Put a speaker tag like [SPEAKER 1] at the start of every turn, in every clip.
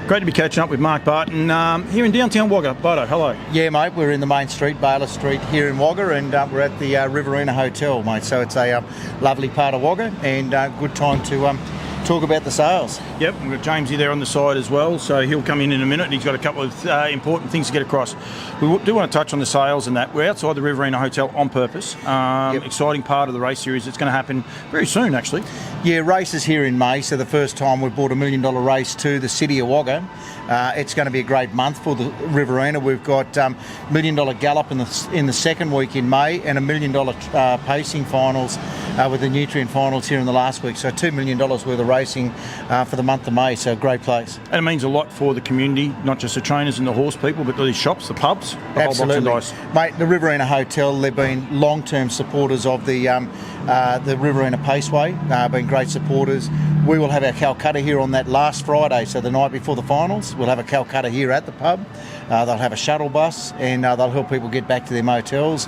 [SPEAKER 1] Great to be catching up with Mark Barton here in downtown Wagga. Barto, hello.
[SPEAKER 2] Yeah, mate, we're in the main street, Baylor Street here in Wagga, and we're at the Riverina Hotel, mate. So it's a lovely part of Wagga, and good time to talk about the sales.
[SPEAKER 1] Yep, we've got Jamesy there on the side as well, so he'll come in a minute. He's got a couple of important things to get across. We do want to touch on the sales and that. We're outside the Riverina Hotel on purpose. Exciting part of the race series. It's going to happen very soon, actually.
[SPEAKER 2] Yeah, races here in May, so the first time we've brought $1 million race to the city of Wagga. It's going to be a great month for the Riverina. We've got $1 million gallop in the second week in May, and $1 million pacing finals with the nutrient finals here in the last week. So $2 million worth of racing for the month of May. So a great place.
[SPEAKER 1] And it means a lot for the community, not just the trainers and the horse people, but the shops, the pubs, the
[SPEAKER 2] Absolutely.
[SPEAKER 1] whole box and dice.
[SPEAKER 2] Mate, the Riverina Hotel, they've been long-term supporters of the Riverina Paceway, been great supporters. We will have our Calcutta here on that last Friday, so the night before the finals. We'll have a Calcutta here at the pub. They'll have a shuttle bus, and they'll help people get back to their motels.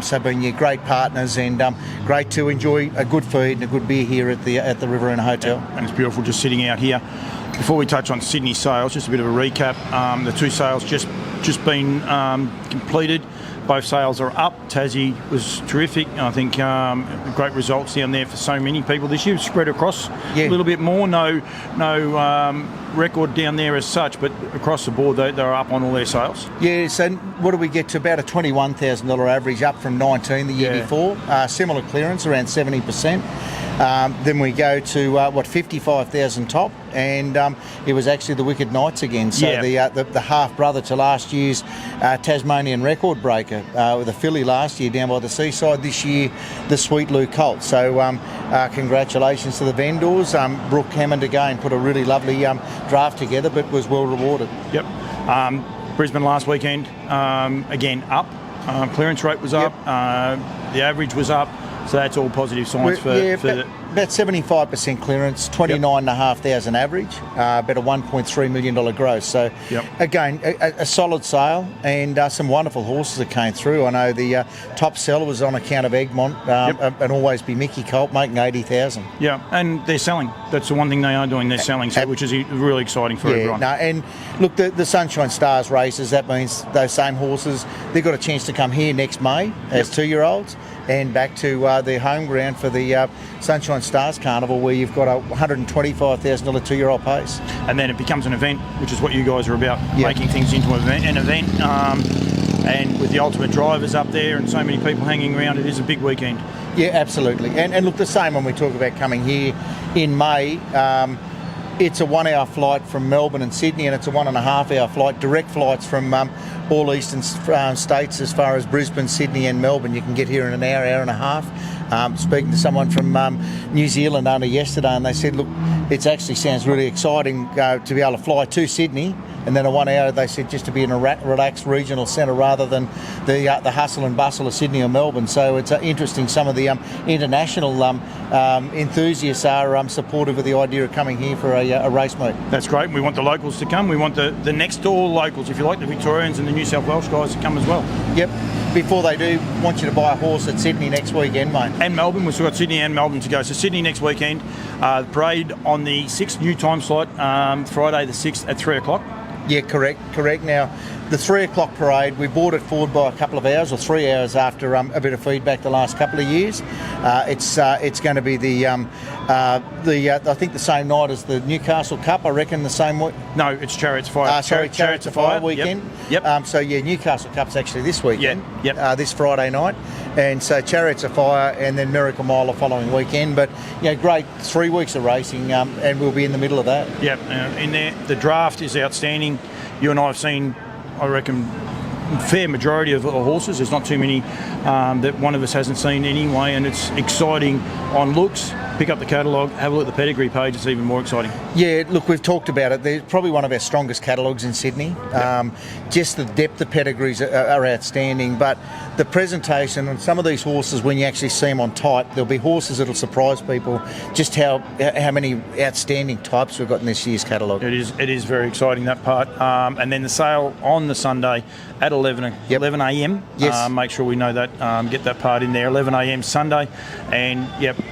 [SPEAKER 2] So being great partners, and great to enjoy a good feed and a good beer here at the Riverina Hotel.
[SPEAKER 1] And it's beautiful just sitting out here. Before we touch on Sydney sales, just a bit of a recap. The two sales just been completed. Both sales are up. Tassie was terrific. I think great results down there for so many people this year. Spread across a little bit more. No record down there as such, but across the board they're up on all their sales.
[SPEAKER 2] Yes, and what do we get to? About a $21,000 average, up from 19 the year before. Similar clearance, around 70%. Then we go to 55,000 top, and it was actually the Wicked Knights again. So the half brother to last year's Tasmanian record breaker with a filly last year down by the seaside. This year, the Sweet Lou Colt. So congratulations to the vendors. Brooke Hammond again put a really lovely draft together, but was well rewarded.
[SPEAKER 1] Yep. Brisbane last weekend again up. Clearance rate was up. The average was up. So that's all positive signs for
[SPEAKER 2] about 75% clearance, 29,500 average, about a $1.3 million gross. So again, a solid sale, and some wonderful horses that came through. I know the top seller was on account of Egmont, and Always Be Mickey Colt making 80,000.
[SPEAKER 1] Yeah, and they're selling. That's the one thing they are doing. They're selling, which is really exciting for everyone.
[SPEAKER 2] No, and look, the Sunshine Stars races, that means those same horses, they've got a chance to come here next May as 2-year-olds. And back to the home ground for the Sunshine Stars Carnival, where you've got a $125,000 2-year-old pace.
[SPEAKER 1] And then it becomes an event, which is what you guys are about, making things into an event. And with the ultimate drivers up there and so many people hanging around, it is a big weekend.
[SPEAKER 2] Yeah, absolutely. And look, the same when we talk about coming here in May. It's a 1-hour flight from Melbourne and Sydney, and it's a 1.5-hour flight, direct flights from all eastern states as far as Brisbane, Sydney and Melbourne. You can get here in an hour and a half. Speaking to someone from New Zealand only yesterday, and they said, look, it actually sounds really exciting to be able to fly to Sydney, and then a 1 hour, they said, just to be in a relaxed regional centre rather than the hustle and bustle of Sydney or Melbourne. So it's interesting. Some of the international enthusiasts are supportive of the idea of coming here for a race meet.
[SPEAKER 1] That's great. We want the locals to come. We want the next door locals, if you like, the Victorians and the New South Wales guys to come as well.
[SPEAKER 2] Yep. Before they do, want you to buy a horse at Sydney next weekend, mate.
[SPEAKER 1] And Melbourne. We've still got Sydney and Melbourne to go. So Sydney next weekend. The parade on the 6th, new time slot, Friday the 6th at 3 o'clock.
[SPEAKER 2] Yeah, correct. Now, the 3 o'clock parade, we brought it forward by a couple of hours, or 3 hours after a bit of feedback the last couple of years. It's going to be I think the same night as the Newcastle Cup. I reckon the same week.
[SPEAKER 1] No, it's Chariots of Fire.
[SPEAKER 2] Chariots of Fire weekend.
[SPEAKER 1] Yep.
[SPEAKER 2] So Newcastle Cup's actually this weekend.
[SPEAKER 1] Yep.
[SPEAKER 2] This Friday night, and so Chariots of Fire, and then Miracle Mile the following weekend. But great 3 weeks of racing, and we'll be in the middle of that.
[SPEAKER 1] Yep. In there, the draft is outstanding. You and I have seen, I reckon, fair majority of the horses. There's not too many that one of us hasn't seen anyway, and it's exciting on looks. Pick up the catalogue, have a look at the pedigree page, it's even more exciting.
[SPEAKER 2] Yeah, look, we've talked about it. They're probably one of our strongest catalogues in Sydney. Just the depth of pedigrees are outstanding, but the presentation on some of these horses, when you actually see them on type, there'll be horses that'll surprise people just how many outstanding types we've got in this year's catalogue.
[SPEAKER 1] It is very exciting, that part. And then the sale on the Sunday at 11 a.m.
[SPEAKER 2] Yes.
[SPEAKER 1] Make sure we know that, get that part in there, 11 a.m. Sunday. And,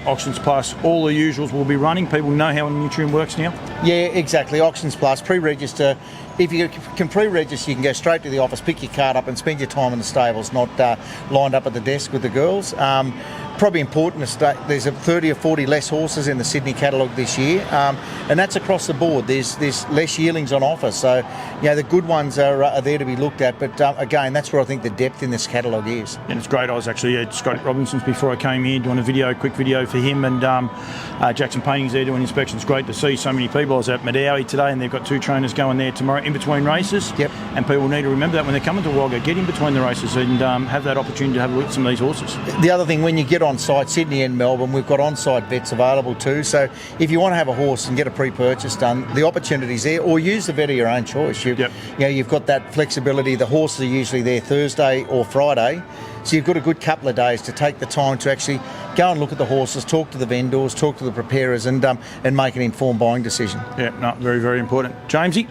[SPEAKER 1] auctions plus usuals, all the usuals will be running. People know how Nutrien works now.
[SPEAKER 2] Yeah, exactly. Auctions Plus, pre-register. If you can pre-register, you can go straight to the office, pick your card up and spend your time in the stables, not lined up at the desk with the girls. Probably important to state there's 30 or 40 less horses in the Sydney catalogue this year, and that's across the board. There's less yearlings on offer, so the good ones are there to be looked at. But again, that's where I think the depth in this catalogue is.
[SPEAKER 1] And it's great. I was actually at Scott Robinson's before I came here doing a quick video for him, and Jackson Painting's there doing inspections. Great to see so many people. I was at Madawi today, and they've got 2 trainers going there tomorrow in between races.
[SPEAKER 2] Yep.
[SPEAKER 1] And people need to remember that when they're coming to Wagga, get in between the races and have that opportunity to have a look at some of these horses.
[SPEAKER 2] The other thing, when you get on site, Sydney and Melbourne, we've got on-site vets available too. So if you want to have a horse and get a pre-purchase done, the opportunity's there, or use the vet of your own choice. You've got that flexibility. The horses are usually there Thursday or Friday, so you've got a good couple of days to take the time to actually go and look at the horses, talk to the vendors, talk to the preparers, and make an informed buying decision.
[SPEAKER 1] Yeah, no, very, very important. Jamesy,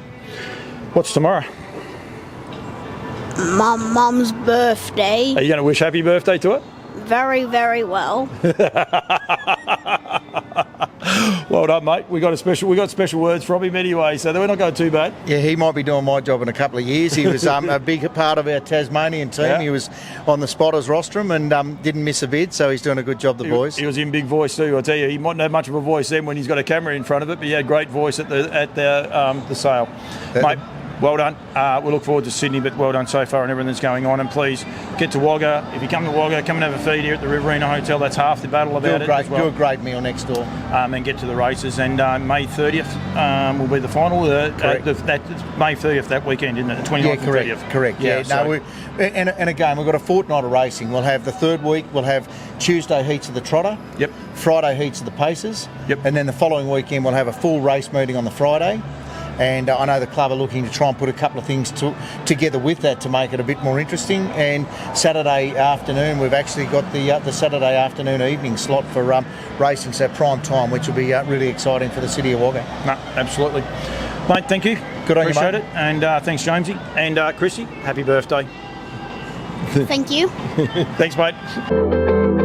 [SPEAKER 1] what's tomorrow?
[SPEAKER 3] My mum's birthday.
[SPEAKER 1] Are you going to wish happy birthday to her?
[SPEAKER 3] Very, very well.
[SPEAKER 1] Well done, mate. We got special words from him anyway, so we're not going too bad.
[SPEAKER 2] Yeah, he might be doing my job in a couple of years. He was a big part of our Tasmanian team.
[SPEAKER 1] Yeah.
[SPEAKER 2] He was on the spotters rostrum and didn't miss a bid, so he's doing a good job, the boys.
[SPEAKER 1] He was in big voice too. I tell you, he mightn't have much of a voice then when he's got a camera in front of it, but he had great voice at the sale, mate. Well done. We look forward to Sydney, but well done so far and everything that's going on. And please get to Wagga. If you come to Wagga, come and have a feed here at the Riverina Hotel. That's half the battle about it as well.
[SPEAKER 2] Do a great meal next door.
[SPEAKER 1] And get to the races. And May 30th will be the final.
[SPEAKER 2] Correct.
[SPEAKER 1] That's May 30th that weekend, isn't it? The 29th and 30th.
[SPEAKER 2] Correct. And again, we've got a fortnight of racing. We'll have the third week. We'll have Tuesday heats of the Trotter.
[SPEAKER 1] Yep.
[SPEAKER 2] Friday heats of the Pacers.
[SPEAKER 1] Yep.
[SPEAKER 2] And then the following weekend we'll have a full race meeting on the Friday. And I know the club are looking to try and put a couple of things together with that to make it a bit more interesting. And Saturday afternoon, we've actually got the Saturday afternoon evening slot for racing, so prime time, which will be really exciting for the city of Wagga.
[SPEAKER 1] No, absolutely. Mate, thank you.
[SPEAKER 2] Good on you,
[SPEAKER 1] Appreciate
[SPEAKER 2] mate.
[SPEAKER 1] it. And thanks, Jamesy. And Chrissy, happy birthday.
[SPEAKER 3] Thank you.
[SPEAKER 1] Thanks, mate.